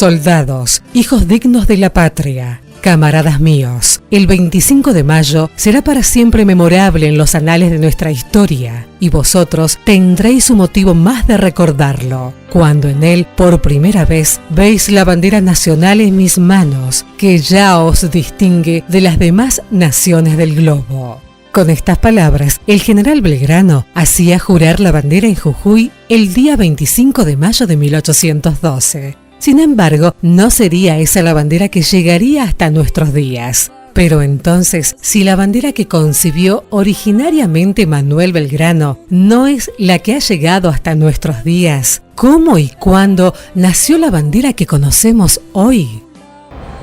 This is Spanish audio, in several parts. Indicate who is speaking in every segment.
Speaker 1: Soldados, hijos dignos de la patria, camaradas míos, el 25 de mayo será para siempre memorable en los anales de nuestra historia y vosotros tendréis un motivo más de recordarlo, cuando en él por primera vez veis la bandera nacional en mis manos, que ya os distingue de las demás naciones del globo. Con estas palabras, el general Belgrano hacía jurar la bandera en Jujuy el día 25 de mayo de 1812. Sin embargo, no sería esa la bandera que llegaría hasta nuestros días. Pero entonces, si la bandera que concibió originariamente Manuel Belgrano no es la que ha llegado hasta nuestros días, ¿cómo y cuándo nació la bandera que conocemos hoy?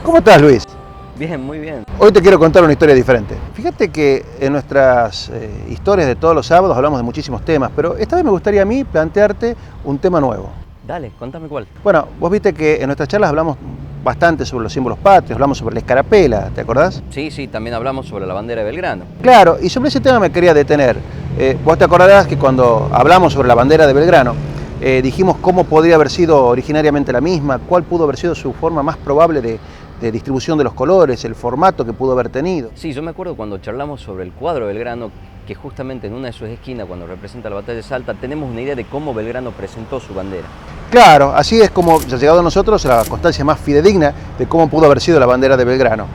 Speaker 2: ¿Cómo estás, Luis?
Speaker 3: Bien, muy bien.
Speaker 2: Hoy te quiero contar una historia diferente. Fíjate que en nuestras historias de todos los sábados hablamos de muchísimos temas, pero esta vez me gustaría a mí plantearte un tema nuevo.
Speaker 3: Dale, contame cuál.
Speaker 2: Bueno, vos viste que en nuestras charlas hablamos bastante sobre los símbolos patrios, hablamos sobre la escarapela, ¿te acordás?
Speaker 3: Sí, también hablamos sobre la bandera de Belgrano.
Speaker 2: Claro, y sobre ese tema me quería detener. Vos te acordarás que cuando hablamos sobre la bandera de Belgrano, dijimos cómo podría haber sido originariamente la misma, cuál pudo haber sido su forma más probable de distribución de los colores, el formato que pudo haber tenido.
Speaker 3: Sí, yo me acuerdo cuando charlamos sobre el cuadro de Belgrano, que justamente en una de sus esquinas, cuando representa la batalla de Salta, tenemos una idea de cómo Belgrano presentó su bandera.
Speaker 2: Claro, así es como ha llegado a nosotros la constancia más fidedigna de cómo pudo haber sido la bandera de Belgrano.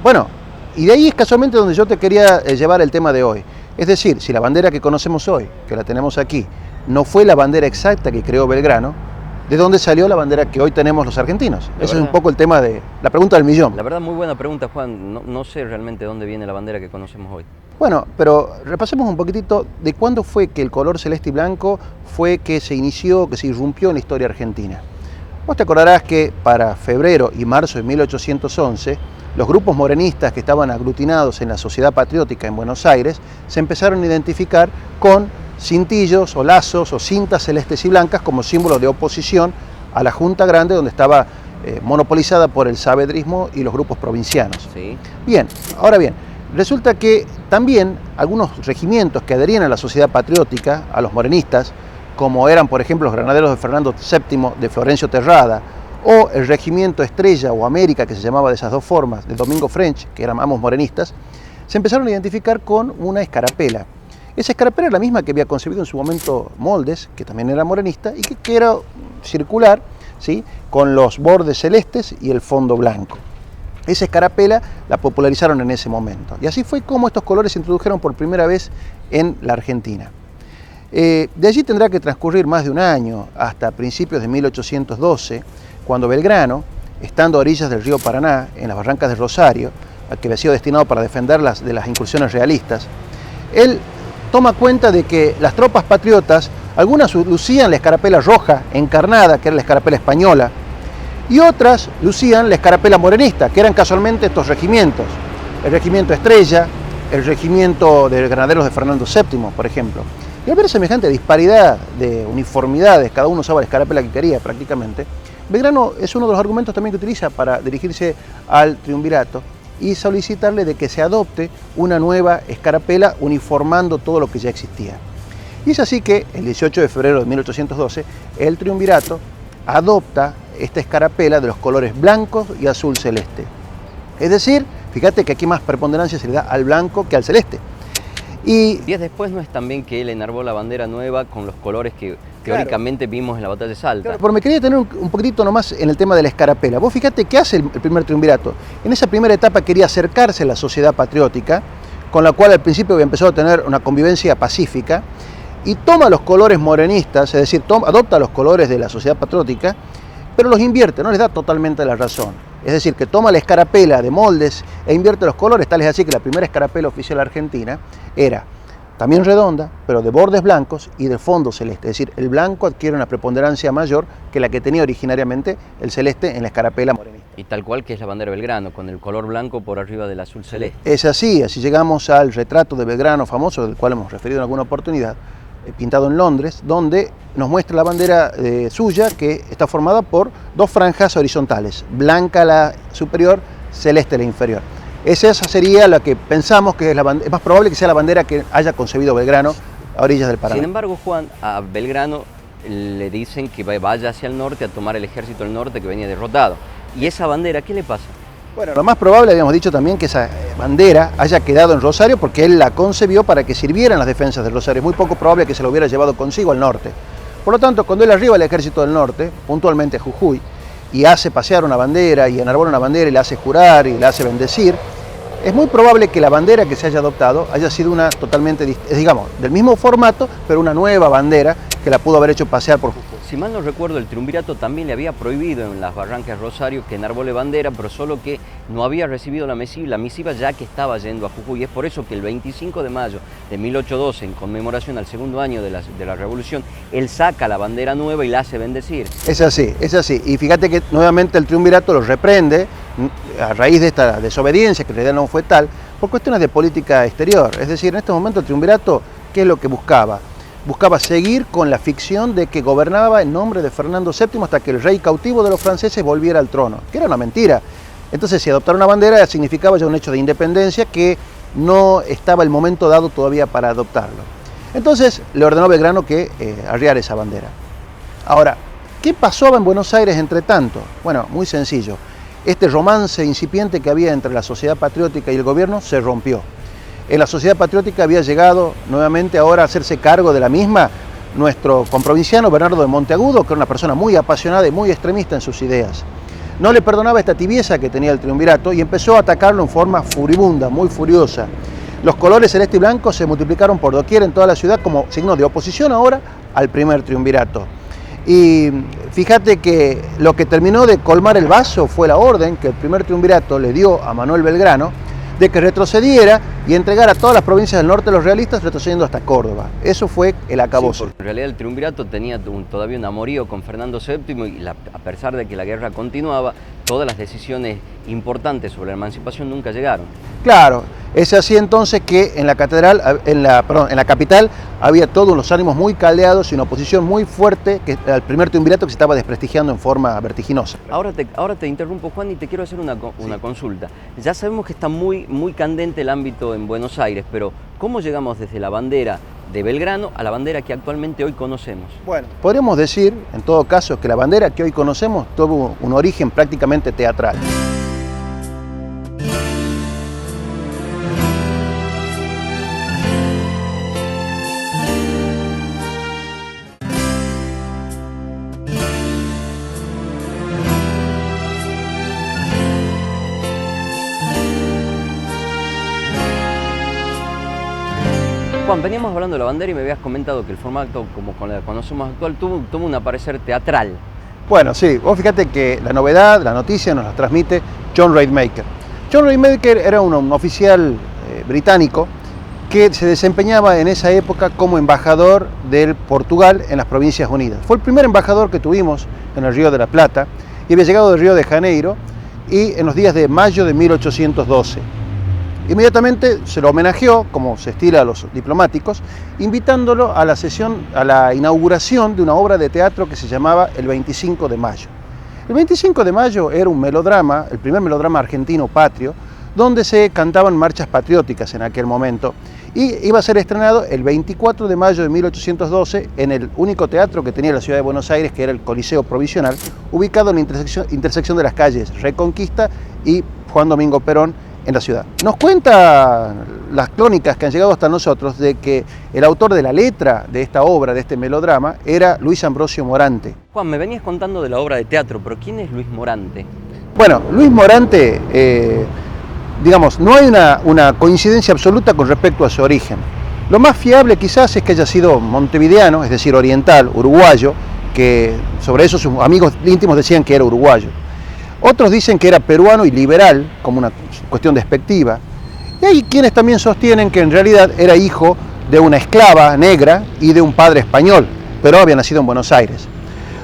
Speaker 2: Bueno, y de ahí es casualmente donde yo te quería llevar el tema de hoy. Es decir, si la bandera que conocemos hoy, que la tenemos aquí, no fue la bandera exacta que creó Belgrano, ¿de dónde salió la bandera que hoy tenemos los argentinos? Ese es un poco el tema de la pregunta del millón.
Speaker 3: La verdad, muy buena pregunta, Juan. No sé realmente dónde viene la bandera que conocemos hoy.
Speaker 2: Bueno, pero repasemos un poquitito de cuándo fue que el color celeste y blanco fue que se inició, que se irrumpió en la historia argentina. Vos te acordarás que para febrero y marzo de 1811, los grupos morenistas que estaban aglutinados en la Sociedad Patriótica en Buenos Aires se empezaron a identificar con cintillos o lazos o cintas celestes y blancas como símbolo de oposición a la Junta Grande, donde estaba monopolizada por el saavedrismo y los grupos provincianos.
Speaker 3: Sí.
Speaker 2: Bien, ahora bien, resulta que también algunos regimientos que adherían a la Sociedad Patriótica, a los morenistas, como eran por ejemplo los granaderos de Fernando VII de Florencio Terrada, o el regimiento Estrella o América, que se llamaba de esas dos formas, de Domingo French, que eran ambos morenistas, se empezaron a identificar con una escarapela. Esa escarapela era la misma que había concebido en su momento Moldes, que también era morenista, y que era circular, ¿sí?, con los bordes celestes y el fondo blanco. Esa escarapela la popularizaron en ese momento. Y así fue como estos colores se introdujeron por primera vez en la Argentina. De allí tendrá que transcurrir más de un año, hasta principios de 1812, cuando Belgrano, estando a orillas del río Paraná, en las barrancas de Rosario, que había sido destinado para defenderlas de las incursiones realistas, él toma cuenta de que las tropas patriotas, algunas lucían la escarapela roja encarnada, que era la escarapela española, y otras lucían la escarapela morenista, que eran casualmente estos regimientos, el regimiento Estrella, el regimiento de granaderos de Fernando VII, por ejemplo. Y al ver semejante disparidad de uniformidades, cada uno usaba la escarapela que quería prácticamente, Belgrano es uno de los argumentos también que utiliza para dirigirse al triunvirato y solicitarle de que se adopte una nueva escarapela uniformando todo lo que ya existía. Y es así que el 18 de febrero de 1812 el triunvirato adopta esta escarapela de los colores blancos y azul celeste. Es decir, fíjate que aquí más preponderancia se le da al blanco que al celeste. Y
Speaker 3: días después no es también que él enarbó la bandera nueva con los colores que teóricamente vimos en la batalla de Salta.
Speaker 2: Claro, pero me quería tener un poquitito nomás en el tema de la escarapela. Vos fíjate qué hace el primer triunvirato. En esa primera etapa quería acercarse a la sociedad patriótica, con la cual al principio había empezado a tener una convivencia pacífica, y toma los colores morenistas, es decir, adopta los colores de la Sociedad Patriótica, pero los invierte, no les da totalmente la razón. Es decir, que toma la escarapela de moldes e invierte los colores, tal es así que la primera escarapela oficial argentina era también redonda, pero de bordes blancos y de fondo celeste. Es decir, el blanco adquiere una preponderancia mayor que la que tenía originariamente el celeste en la escarapela morenista.
Speaker 3: Y tal cual que es la bandera de Belgrano, con el color blanco por arriba del azul celeste.
Speaker 2: Es así llegamos al retrato de Belgrano famoso, del cual hemos referido en alguna oportunidad, pintado en Londres, donde nos muestra la bandera suya, que está formada por dos franjas horizontales, blanca la superior, celeste la inferior. Esa sería la que pensamos que es más probable que sea la bandera que haya concebido Belgrano a orillas del Paraná.
Speaker 3: Sin embargo, Juan, a Belgrano le dicen que vaya hacia el norte a tomar el ejército del norte que venía derrotado. ¿Y esa bandera qué le pasa?
Speaker 2: Bueno, lo más probable, habíamos dicho también, que esa bandera haya quedado en Rosario porque él la concebió para que sirvieran las defensas del Rosario. Es muy poco probable que se lo hubiera llevado consigo al norte. Por lo tanto, cuando él arriba el ejército del norte, puntualmente a Jujuy, y hace pasear una bandera y enarbola una bandera y la hace jurar y la hace bendecir, es muy probable que la bandera que se haya adoptado haya sido una totalmente, digamos, del mismo formato, pero una nueva bandera que la pudo haber hecho pasear por Jujuy.
Speaker 3: Si mal no recuerdo, el triunvirato también le había prohibido en las barrancas Rosario que enarbole bandera, pero solo que no había recibido la misiva ya que estaba yendo a Jujuy. Es por eso que el 25 de mayo de 1812, en conmemoración al segundo año de la Revolución, él saca la bandera nueva y la hace bendecir.
Speaker 2: Es así, es así. Y fíjate que nuevamente el triunvirato los reprende a raíz de esta desobediencia, que en realidad no fue tal, por cuestiones de política exterior. Es decir, en este momento el triunvirato, ¿qué es lo que buscaba? Buscaba seguir con la ficción de que gobernaba en nombre de Fernando VII hasta que el rey cautivo de los franceses volviera al trono, que era una mentira. Entonces, si adoptar una bandera significaba ya un hecho de independencia que no estaba el momento dado todavía para adoptarlo. Entonces, le ordenó Belgrano que arriara esa bandera. Ahora, ¿qué pasaba en Buenos Aires entre tanto? Bueno, muy sencillo. Este romance incipiente que había entre la Sociedad Patriótica y el gobierno se rompió. En la Sociedad Patriótica había llegado nuevamente ahora a hacerse cargo de la misma nuestro comprovinciano Bernardo de Monteagudo, que era una persona muy apasionada y muy extremista en sus ideas. No le perdonaba esta tibieza que tenía el triunvirato y empezó a atacarlo en forma furibunda, muy furiosa. Los colores celeste y blanco se multiplicaron por doquier en toda la ciudad como signo de oposición ahora al primer triunvirato. Y fíjate que lo que terminó de colmar el vaso fue la orden que el primer triunvirato le dio a Manuel Belgrano de que retrocediera y entregara a todas las provincias del norte a los realistas, retrocediendo hasta Córdoba. Eso fue el acabose.
Speaker 3: Sí, en realidad el triunvirato tenía todavía un amorío con Fernando VII y a pesar de que la guerra continuaba, todas las decisiones importantes sobre la emancipación nunca llegaron.
Speaker 2: Claro, es así entonces que en la catedral, en la capital había todos los ánimos muy caldeados y una oposición muy fuerte al primer triunvirato que se estaba desprestigiando en forma vertiginosa.
Speaker 3: Ahora te interrumpo, Juan, y te quiero hacer una consulta. Ya sabemos que está muy candente el ámbito en Buenos Aires, pero ¿cómo llegamos desde la bandera de Belgrano a la bandera que actualmente hoy conocemos?
Speaker 2: Bueno, podríamos decir, en todo caso, que la bandera que hoy conocemos tuvo un origen prácticamente teatral.
Speaker 3: Juan, veníamos hablando de la bandera y me habías comentado que el formato, como con la conocemos actual, tuvo un aparecer teatral.
Speaker 2: Bueno, sí, vos fíjate que la novedad, la noticia nos la transmite John Rademacher. John Rademacher era un oficial británico que se desempeñaba en esa época como embajador del Portugal en las Provincias Unidas. Fue el primer embajador que tuvimos en el Río de la Plata y había llegado del Río de Janeiro y en los días de mayo de 1812. Inmediatamente se lo homenajeó, como se estila a los diplomáticos, invitándolo a la inauguración de una obra de teatro que se llamaba El 25 de Mayo. El 25 de Mayo era un melodrama, el primer melodrama argentino patrio, donde se cantaban marchas patrióticas en aquel momento, y iba a ser estrenado el 24 de mayo de 1812 en el único teatro que tenía la ciudad de Buenos Aires, que era el Coliseo Provisional, ubicado en la intersección de las calles Reconquista y Juan Domingo Perón, en la ciudad. Nos cuenta las crónicas que han llegado hasta nosotros de que el autor de la letra de esta obra, de este melodrama, era Luis Ambrosio Morante.
Speaker 3: Juan, me venías contando de la obra de teatro, pero ¿quién es Luis Morante?
Speaker 2: Bueno, Luis Morante, digamos, no hay una coincidencia absoluta con respecto a su origen. Lo más fiable quizás es que haya sido montevideano, es decir, oriental, uruguayo, que sobre eso sus amigos íntimos decían que era uruguayo. Otros dicen que era peruano y liberal, como una cuestión despectiva. Y hay quienes también sostienen que en realidad era hijo de una esclava negra y de un padre español, pero había nacido en Buenos Aires.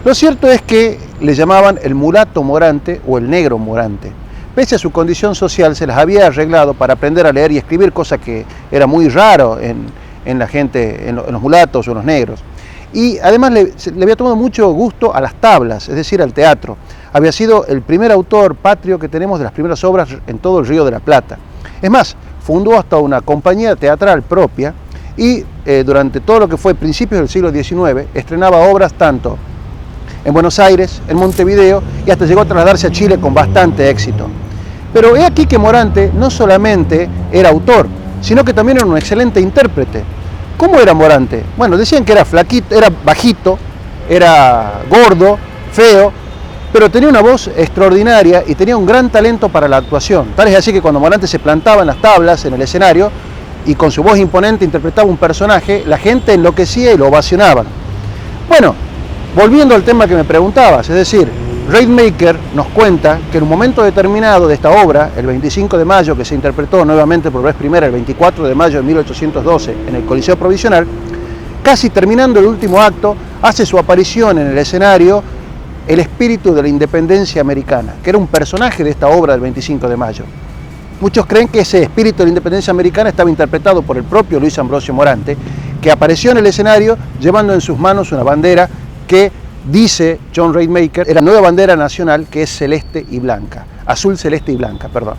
Speaker 2: Lo cierto es que le llamaban el mulato morante o el negro morante. Pese a su condición social, se las había arreglado para aprender a leer y escribir, cosa que era muy raro en la gente, en los mulatos o en los negros. Y además le había tomado mucho gusto a las tablas, es decir, al teatro. Había sido el primer autor patrio que tenemos de las primeras obras en todo el Río de la Plata. Es más, fundó hasta una compañía teatral propia y durante todo lo que fue principios del siglo XIX estrenaba obras tanto en Buenos Aires, en Montevideo y hasta llegó a trasladarse a Chile con bastante éxito. Pero he aquí que Morante no solamente era autor, sino que también era un excelente intérprete. ¿Cómo era Morante? Bueno, decían que era flaquito, era bajito, era gordo, feo, pero tenía una voz extraordinaria y tenía un gran talento para la actuación. Tal es así que cuando Morante se plantaba en las tablas, en el escenario, y con su voz imponente interpretaba un personaje, la gente enloquecía y lo ovacionaban. Bueno, volviendo al tema que me preguntabas, es decir, Rademacher nos cuenta que en un momento determinado de esta obra, el 25 de mayo, que se interpretó nuevamente por vez primera el 24 de mayo de 1812 en el Coliseo Provisional, casi terminando el último acto, hace su aparición en el escenario el espíritu de la independencia americana, que era un personaje de esta obra del 25 de mayo. Muchos creen que ese espíritu de la independencia americana estaba interpretado por el propio Luis Ambrosio Morante, que apareció en el escenario llevando en sus manos una bandera que dice John Rademacher, era la nueva bandera nacional que es celeste y blanca, azul, celeste y blanca, perdón.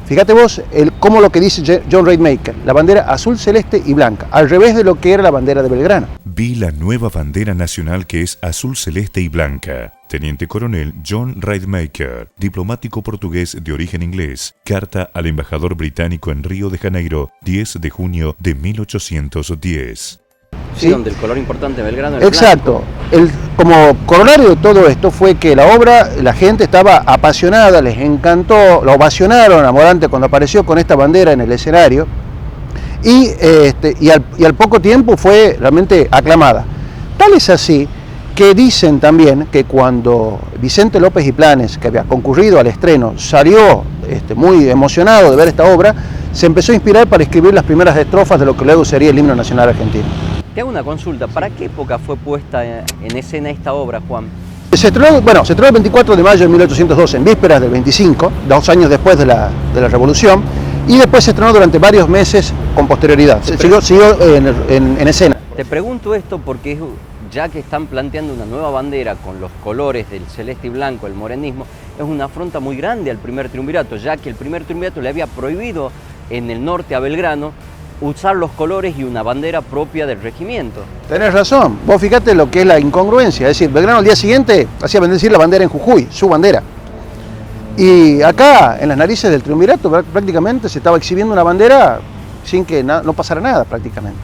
Speaker 2: Fíjate vos cómo lo que dice John Rademacher, la bandera azul, celeste y blanca, al revés de lo que era la bandera de Belgrano.
Speaker 4: Vi la nueva bandera nacional que es azul, celeste y blanca. Teniente Coronel John Rademacher, diplomático portugués de origen inglés. Carta al embajador británico en Río de Janeiro, 10 de junio de 1810.
Speaker 3: Sí, donde el color importante de Belgrano era
Speaker 2: exacto. Como corolario de todo esto fue que la obra, la gente estaba apasionada, les encantó, lo ovacionaron a Morante cuando apareció con esta bandera en el escenario y al poco tiempo fue realmente aclamada. Tal es así que dicen también que cuando Vicente López y Planes, que había concurrido al estreno, salió muy emocionado de ver esta obra, se empezó a inspirar para escribir las primeras estrofas de lo que luego sería el himno nacional argentino.
Speaker 3: Te hago una consulta, ¿para qué época fue puesta en escena esta obra, Juan?
Speaker 2: Se estrenó el 24 de mayo de 1812, en vísperas del 25, 2 años después de la Revolución, y después se estrenó durante varios meses con posterioridad. Siguió en escena.
Speaker 3: Te pregunto esto porque ya que están planteando una nueva bandera con los colores del celeste y blanco, el morenismo, es una afronta muy grande al primer triunvirato, ya que el primer triunvirato le había prohibido en el norte a Belgrano usar los colores y una bandera propia del regimiento.
Speaker 2: Tenés razón, vos fíjate lo que es la incongruencia, es decir, Belgrano al día siguiente hacía bendecir la bandera en Jujuy, su bandera. Y acá, en las narices del triunvirato, prácticamente se estaba exhibiendo una bandera sin que no pasara nada prácticamente.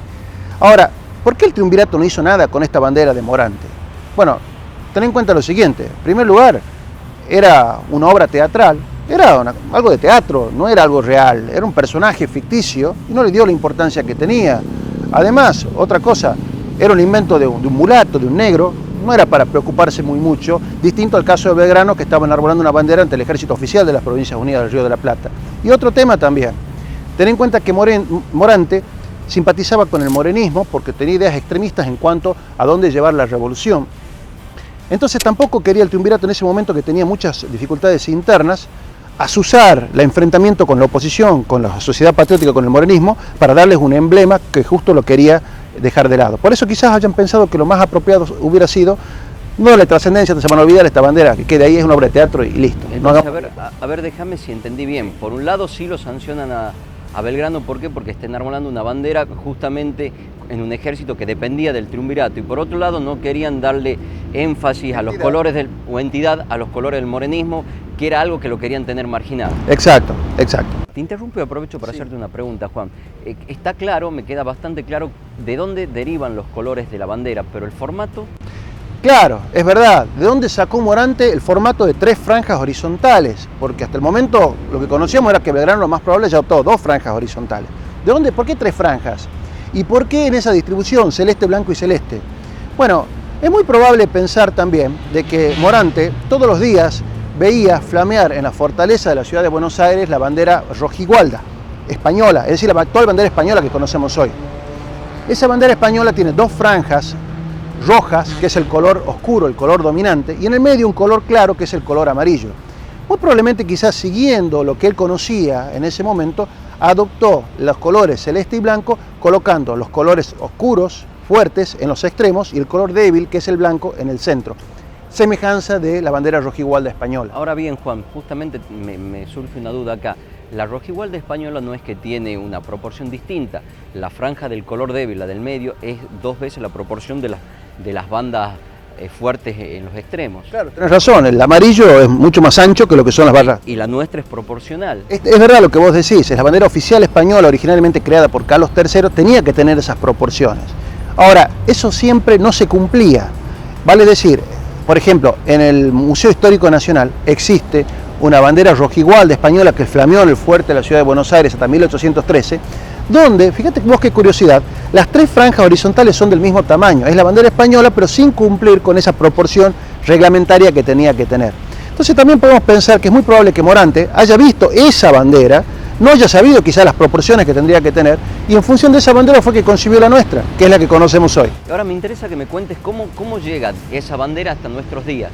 Speaker 2: Ahora, ¿por qué el triunvirato no hizo nada con esta bandera de Morante? Bueno, ten en cuenta lo siguiente, en primer lugar, era una obra teatral, era algo de teatro, no era algo real, era un personaje ficticio y no le dio la importancia que tenía. Además, otra cosa, era un invento de un mulato, de un negro, no era para preocuparse muy mucho, distinto al caso de Belgrano, que estaba enarbolando una bandera ante el ejército oficial de las Provincias Unidas del Río de la Plata. Y otro tema también, ten en cuenta que Morante simpatizaba con el morenismo porque tenía ideas extremistas en cuanto a dónde llevar la revolución. Entonces tampoco quería el triunvirato en ese momento, que tenía muchas dificultades internas, azuzar el enfrentamiento con la oposición, con la sociedad patriótica, con el morenismo, para darles un emblema que justo lo quería dejar de lado. Por eso quizás hayan pensado que lo más apropiado hubiera sido no darle trascendencia, se van a olvidar esta bandera, que quede ahí, es una obra de teatro y listo.
Speaker 3: Entonces, a ver, déjame si entendí bien. Por un lado sí lo sancionan a Belgrano, ¿por qué? Porque está enarbolando una bandera justamente en un ejército que dependía del triunvirato, y por otro lado no querían darle énfasis a los colores o entidad a los colores del morenismo, que era algo que lo querían tener marginado.
Speaker 2: Exacto, exacto.
Speaker 3: Te interrumpo y aprovecho para hacerte una pregunta, Juan. Está claro, me queda bastante claro de dónde derivan los colores de la bandera, pero el formato...
Speaker 2: Claro, es verdad. ¿De dónde sacó Morante el formato de 3 franjas horizontales? Porque hasta el momento lo que conocíamos era que Belgrano lo más probable ya optó 2 franjas horizontales. ¿De dónde? ¿Por qué 3 franjas? ¿Y por qué en esa distribución celeste, blanco y celeste? Bueno, es muy probable pensar también de que Morante todos los días veía flamear en la fortaleza de la ciudad de Buenos Aires la bandera rojigualda, española, es decir, la actual bandera española que conocemos hoy. Esa bandera española tiene dos franjas rojas, que es el color oscuro, el color dominante, y en el medio un color claro, que es el color amarillo. Muy probablemente, quizás siguiendo lo que él conocía en ese momento, adoptó los colores celeste y blanco, colocando los colores oscuros, fuertes, en los extremos, y el color débil, que es el blanco, en el centro. Semejanza de la bandera rojigualda española.
Speaker 3: Ahora bien, Juan, justamente me surge una duda acá. La rojigualda española no es que tiene una proporción distinta. La franja del color débil, la del medio, es 2 veces la proporción de las bandas fuertes en los extremos.
Speaker 2: Claro, tenés razón, el amarillo es mucho más ancho que lo que son las barras.
Speaker 3: Y la nuestra es proporcional.
Speaker 2: Es verdad lo que vos decís, es la bandera oficial española, originalmente creada por Carlos III, tenía que tener esas proporciones. Ahora, eso siempre no se cumplía. Vale decir, por ejemplo, en el Museo Histórico Nacional existe una bandera rojigualda española que flameó en el fuerte de la ciudad de Buenos Aires hasta 1813, donde, fíjate vos qué curiosidad, las 3 franjas horizontales son del mismo tamaño. Es la bandera española, pero sin cumplir con esa proporción reglamentaria que tenía que tener. Entonces también podemos pensar que es muy probable que Morante haya visto esa bandera, no haya sabido quizás las proporciones que tendría que tener, y en función de esa bandera fue que concibió la nuestra, que es la que conocemos hoy.
Speaker 3: Ahora me interesa que me cuentes cómo llega esa bandera hasta nuestros días.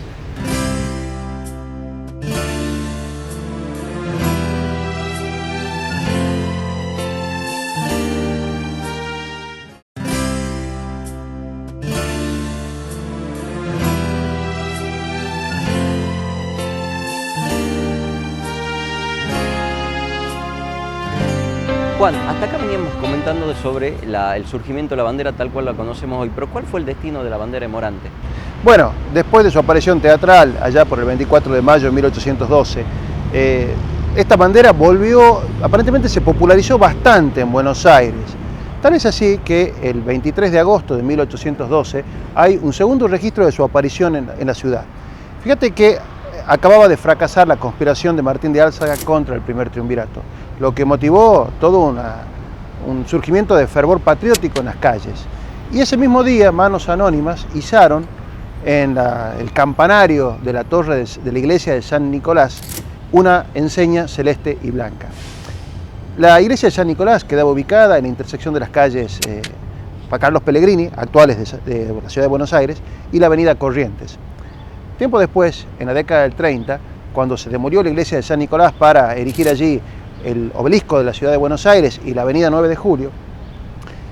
Speaker 3: Juan, hasta acá veníamos comentando sobre el surgimiento de la bandera tal cual la conocemos hoy, pero ¿cuál fue el destino de la bandera de Morante?
Speaker 2: Bueno, después de su aparición teatral, allá por el 24 de mayo de 1812, esta bandera volvió, aparentemente se popularizó bastante en Buenos Aires. Tal es así que el 23 de agosto de 1812 hay un segundo registro de su aparición en la ciudad. Fíjate que acababa de fracasar la conspiración de Martín de Álzaga contra el primer triunvirato, lo que motivó todo un surgimiento de fervor patriótico en las calles. Y ese mismo día, manos anónimas izaron en el campanario de la torre de la iglesia de San Nicolás una enseña celeste y blanca. La iglesia de San Nicolás quedaba ubicada en la intersección de las calles Carlos Pellegrini, actuales de la ciudad de Buenos Aires, y la avenida Corrientes. Tiempo después, en la década del 30, cuando se demolió la iglesia de San Nicolás para erigir allí el obelisco de la ciudad de Buenos Aires y la avenida 9 de Julio,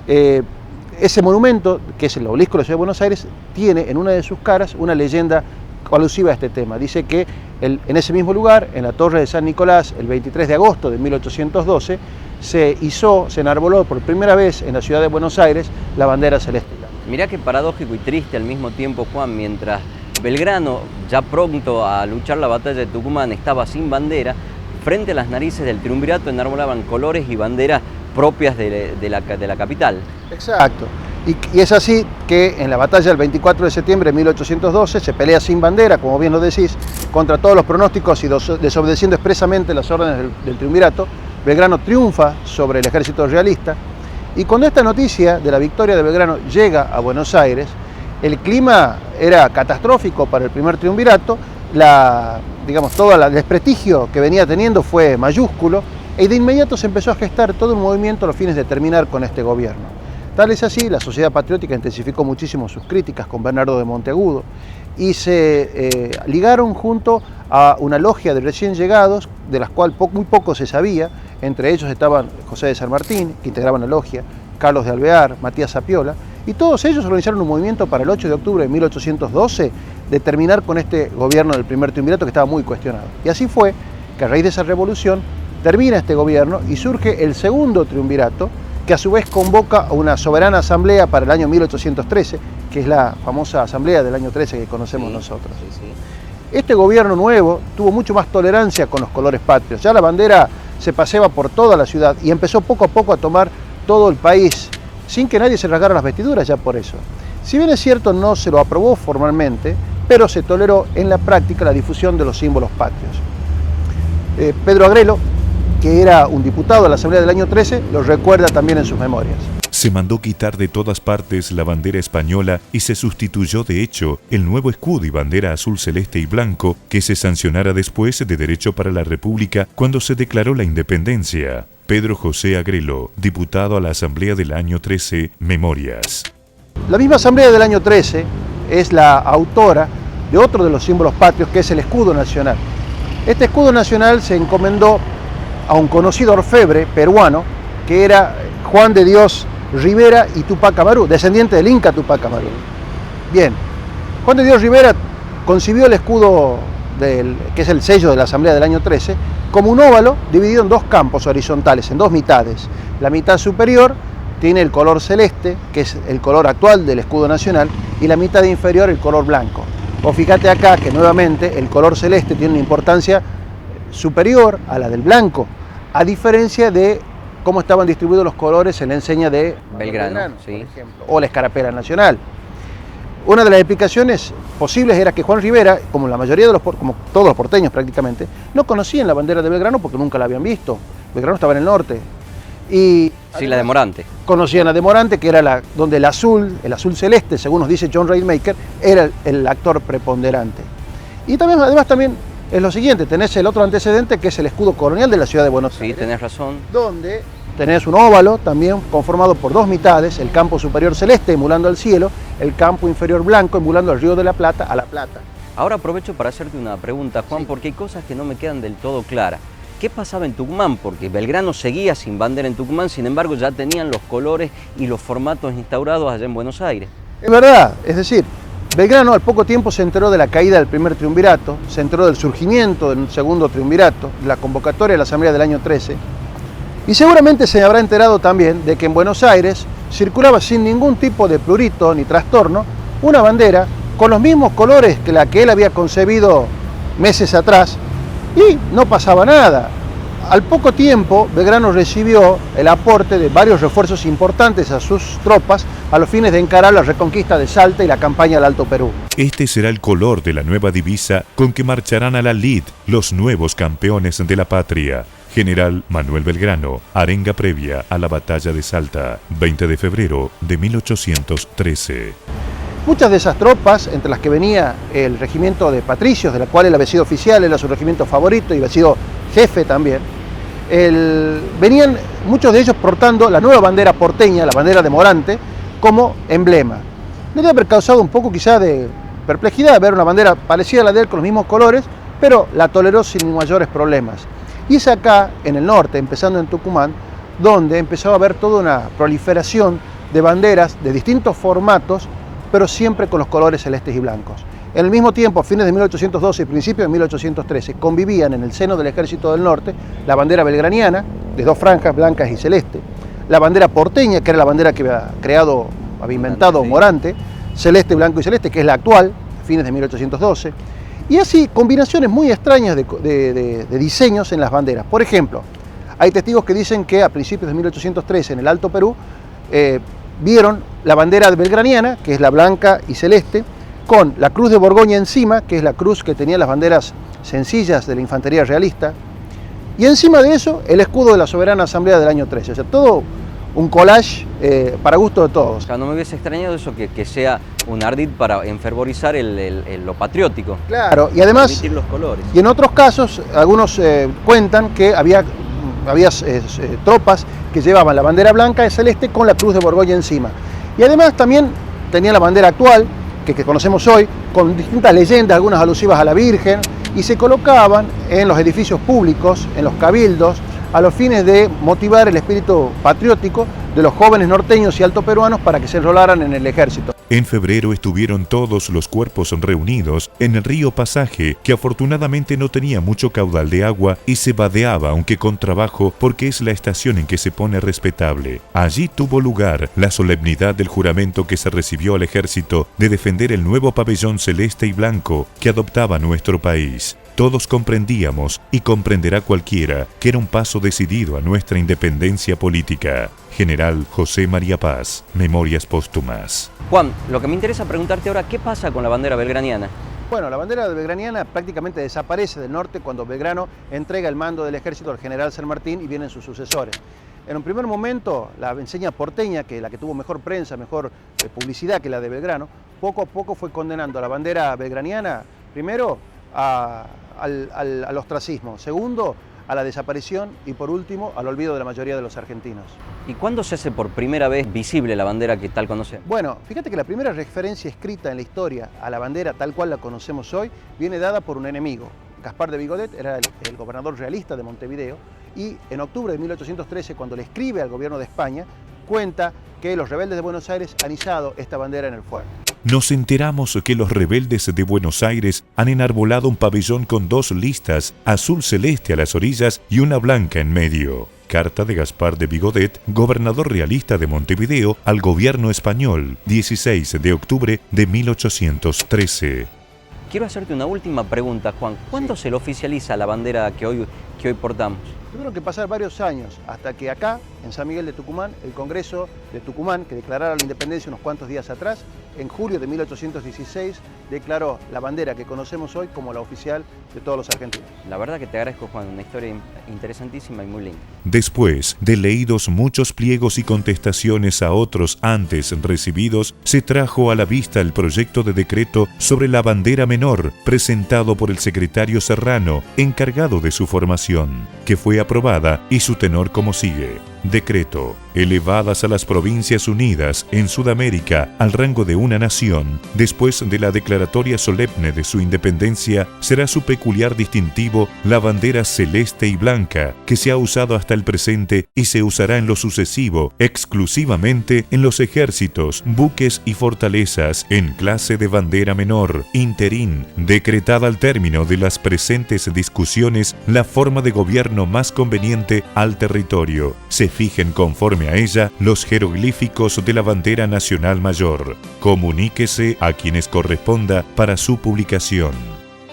Speaker 2: ese monumento, que es el obelisco de la ciudad de Buenos Aires, tiene en una de sus caras una leyenda alusiva a este tema. Dice que en ese mismo lugar, en la torre de San Nicolás, el 23 de agosto de 1812, se enarboló por primera vez en la ciudad de Buenos Aires la bandera celeste.
Speaker 3: Mirá qué paradójico y triste al mismo tiempo, Juan, mientras Belgrano, ya pronto a luchar la batalla de Tucumán, estaba sin bandera, frente a las narices del triunvirato enarbolaban colores y banderas propias de la capital. Exacto.
Speaker 2: Y es así que en la batalla del 24 de septiembre de 1812 se pelea sin bandera, como bien lo decís, contra todos los pronósticos y desobedeciendo expresamente las órdenes del triunvirato. Belgrano triunfa sobre el ejército realista, y cuando esta noticia de la victoria de Belgrano llega a Buenos Aires, el clima era catastrófico para el primer triunvirato, todo el desprestigio que venía teniendo fue mayúsculo, y de inmediato se empezó a gestar todo un movimiento a los fines de terminar con este gobierno. Tal es así, la sociedad patriótica intensificó muchísimo sus críticas con Bernardo de Monteagudo y se ligaron junto a una logia de recién llegados, de las cuales muy poco se sabía. Entre ellos estaban José de San Martín, que integraban la logia, Carlos de Alvear, Matías Zapiola, y todos ellos organizaron un movimiento para el 8 de octubre de 1812 de terminar con este gobierno del primer triunvirato que estaba muy cuestionado. Y así fue que a raíz de esa revolución termina este gobierno y surge el segundo triunvirato, que a su vez convoca a una soberana asamblea para el año 1813, que es la famosa asamblea del año 13 que conocemos nosotros. Este gobierno nuevo tuvo mucho más tolerancia con los colores patrios. Ya la bandera se paseaba por toda la ciudad y empezó poco a poco a tomar todo el país, sin que nadie se rasgara las vestiduras ya por eso. Si bien es cierto, no se lo aprobó formalmente, pero se toleró en la práctica la difusión de los símbolos patrios. Pedro Agrelo, que era un diputado de la Asamblea del año 13, lo recuerda también en sus memorias.
Speaker 4: Se mandó quitar de todas partes la bandera española y se sustituyó de hecho el nuevo escudo y bandera azul celeste y blanco que se sancionara después de Derecho para la República cuando se declaró la independencia. Pedro José Agrelo, diputado a la Asamblea del año 13, Memorias.
Speaker 2: La misma Asamblea del año 13 es la autora de otro de los símbolos patrios, que es el escudo nacional. Este escudo nacional se encomendó a un conocido orfebre peruano que era Juan de Dios Rivera y Tupac Amaru, descendiente del Inca Tupac Amaru. Bien, Juan de Dios Rivera concibió el escudo, que es el sello de la Asamblea del año 13, como un óvalo dividido en dos campos horizontales, en dos mitades. La mitad superior tiene el color celeste, que es el color actual del escudo nacional, y la mitad inferior el color blanco. O fíjate acá que nuevamente el color celeste tiene una importancia superior a la del blanco, a diferencia de cómo estaban distribuidos los colores en la enseña de
Speaker 3: Belgrano, sí,
Speaker 2: por ejemplo, o la escarapela nacional. Una de las explicaciones posibles era que Juan Rivera, como la mayoría de como todos los porteños prácticamente, no conocían la bandera de Belgrano porque nunca la habían visto. Belgrano estaba en el norte. Y
Speaker 3: sí, la de Morante.
Speaker 2: Conocían la de Morante, que era donde el azul celeste, según nos dice John Rademacher, era el actor preponderante. Y también, además también es lo siguiente, tenés el otro antecedente que es el escudo colonial de la ciudad de Buenos Aires.
Speaker 3: Sí, tenés razón.
Speaker 2: Donde tenés un óvalo también conformado por dos mitades, el campo superior celeste emulando al cielo, el campo inferior blanco emulando al Río de la Plata a La Plata.
Speaker 3: Ahora aprovecho para hacerte una pregunta, Juan,
Speaker 2: Sí.
Speaker 3: porque hay cosas que no me quedan del todo claras. ¿Qué pasaba en Tucumán? Porque Belgrano seguía sin bandera en Tucumán, sin embargo ya tenían los colores y los formatos instaurados allá en Buenos Aires.
Speaker 2: Es verdad, es decir, Belgrano al poco tiempo se enteró de la caída del primer triunvirato, se enteró del surgimiento del segundo triunvirato, la convocatoria de la Asamblea del año 13, y seguramente se habrá enterado también de que en Buenos Aires circulaba sin ningún tipo de prurito ni trastorno una bandera con los mismos colores que la que él había concebido meses atrás y no pasaba nada. Al poco tiempo, Belgrano recibió el aporte de varios refuerzos importantes a sus tropas a los fines de encarar la reconquista de Salta y la campaña del Alto Perú.
Speaker 4: Este será el color de la nueva divisa con que marcharán a la lid los nuevos campeones de la patria. General Manuel Belgrano, arenga previa a la batalla de Salta, 20 de febrero de 1813.
Speaker 2: Muchas de esas tropas, entre las que venía el regimiento de patricios, de la cual él había sido oficial, era su regimiento favorito y había sido jefe también, venían muchos de ellos portando la nueva bandera porteña, la bandera de Morante, como emblema. Le debe haber causado un poco quizá de perplejidad ver una bandera parecida a la de él con los mismos colores, pero la toleró sin mayores problemas. Y es acá, en el norte, empezando en Tucumán, donde empezó a haber toda una proliferación de banderas de distintos formatos, pero siempre con los colores celestes y blancos. En el mismo tiempo, a fines de 1812 y principios de 1813, convivían en el seno del Ejército del Norte la bandera belgraniana, de dos franjas blancas y celeste, la bandera porteña, que era la bandera que había inventado Morante, celeste, blanco y celeste, que es la actual, a fines de 1812, y así combinaciones muy extrañas de diseños en las banderas. Por ejemplo, hay testigos que dicen que a principios de 1813 en el Alto Perú vieron la bandera belgraniana, que es la blanca y celeste, con la cruz de Borgoña encima, que es la cruz que tenía las banderas sencillas de la infantería realista, y encima de eso el escudo de la Soberana Asamblea del año 13. O sea, todo un collage para gusto de todos.
Speaker 3: O sea, no me hubiese extrañado eso, que sea un ardid para enfervorizar lo patriótico.
Speaker 2: Claro, y además,
Speaker 3: emitir los colores.
Speaker 2: y en otros casos, algunos cuentan que había tropas que llevaban la bandera blanca y celeste con la cruz de Borgoña encima. Y además también tenía la bandera actual, que conocemos hoy, con distintas leyendas, algunas alusivas a la Virgen, y se colocaban en los edificios públicos, en los cabildos, a los fines de motivar el espíritu patriótico de los jóvenes norteños y altoperuanos para que se enrolaran en el ejército.
Speaker 4: En febrero estuvieron todos los cuerpos reunidos en el río Pasaje, que afortunadamente no tenía mucho caudal de agua y se vadeaba, aunque con trabajo, porque es la estación en que se pone respetable. Allí tuvo lugar la solemnidad del juramento que se recibió al ejército de defender el nuevo pabellón celeste y blanco que adoptaba nuestro país. Todos comprendíamos, y comprenderá cualquiera, que era un paso decidido a nuestra independencia política. General José María Paz, Memorias Póstumas.
Speaker 3: Juan, lo que me interesa preguntarte ahora, ¿qué pasa con la bandera belgraniana?
Speaker 2: Bueno, la bandera belgraniana prácticamente desaparece del norte cuando Belgrano entrega el mando del ejército al general San Martín y vienen sus sucesores. En un primer momento, la enseña porteña, que es la que tuvo mejor prensa, mejor publicidad que la de Belgrano, poco a poco fue condenando a la bandera belgraniana, primero al ostracismo, segundo a la desaparición y por último al olvido de la mayoría de los argentinos.
Speaker 3: ¿Y cuándo se hace por primera vez visible la bandera que tal conocemos?
Speaker 2: Bueno, fíjate que la primera referencia escrita en la historia a la bandera tal cual la conocemos hoy viene dada por un enemigo. Gaspar de Vigodet era el gobernador realista de Montevideo y en octubre de 1813, cuando le escribe al gobierno de España, cuenta que los rebeldes de Buenos Aires han izado esta bandera en el fuego.
Speaker 4: Nos enteramos que los rebeldes de Buenos Aires han enarbolado un pabellón con 2 listas, azul celeste a las orillas y una blanca en medio. Carta de Gaspar de Vigodet, gobernador realista de Montevideo, al gobierno español, 16 de octubre de 1813.
Speaker 3: Quiero hacerte una última pregunta, Juan. ¿Cuándo se le oficializa la bandera que hoy portamos?
Speaker 2: Tuvieron que pasar varios años hasta que acá, en San Miguel de Tucumán, el Congreso de Tucumán, que declarara la independencia unos cuantos días atrás, en julio de 1816, declaró la bandera que conocemos hoy como la oficial de todos los argentinos.
Speaker 3: La verdad que te agradezco, Juan, una historia interesantísima y muy linda.
Speaker 4: Después de leídos muchos pliegos y contestaciones a otros antes recibidos, se trajo a la vista el proyecto de decreto sobre la bandera menor, presentado por el secretario Serrano, encargado de su formación, que fue aprobada y su tenor como sigue. Decreto. Elevadas a las Provincias Unidas en Sudamérica al rango de una nación, después de la declaratoria solemne de su independencia, será su peculiar distintivo la bandera celeste y blanca, que se ha usado hasta el presente y se usará en lo sucesivo, exclusivamente en los ejércitos, buques y fortalezas, en clase de bandera menor, interín, decretada al término de las presentes discusiones la forma de gobierno más conveniente al territorio. Se fijen conforme a ella los jeroglíficos de la bandera nacional mayor. Comuníquese a quienes corresponda para su publicación.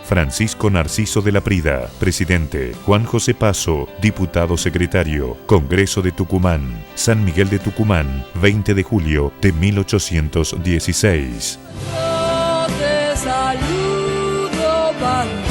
Speaker 4: Francisco Narciso de la Prida, presidente. Juan José Paso, diputado secretario. Congreso de Tucumán, San Miguel de Tucumán, 20 de julio de 1816.
Speaker 5: Yo te saludo, bandera.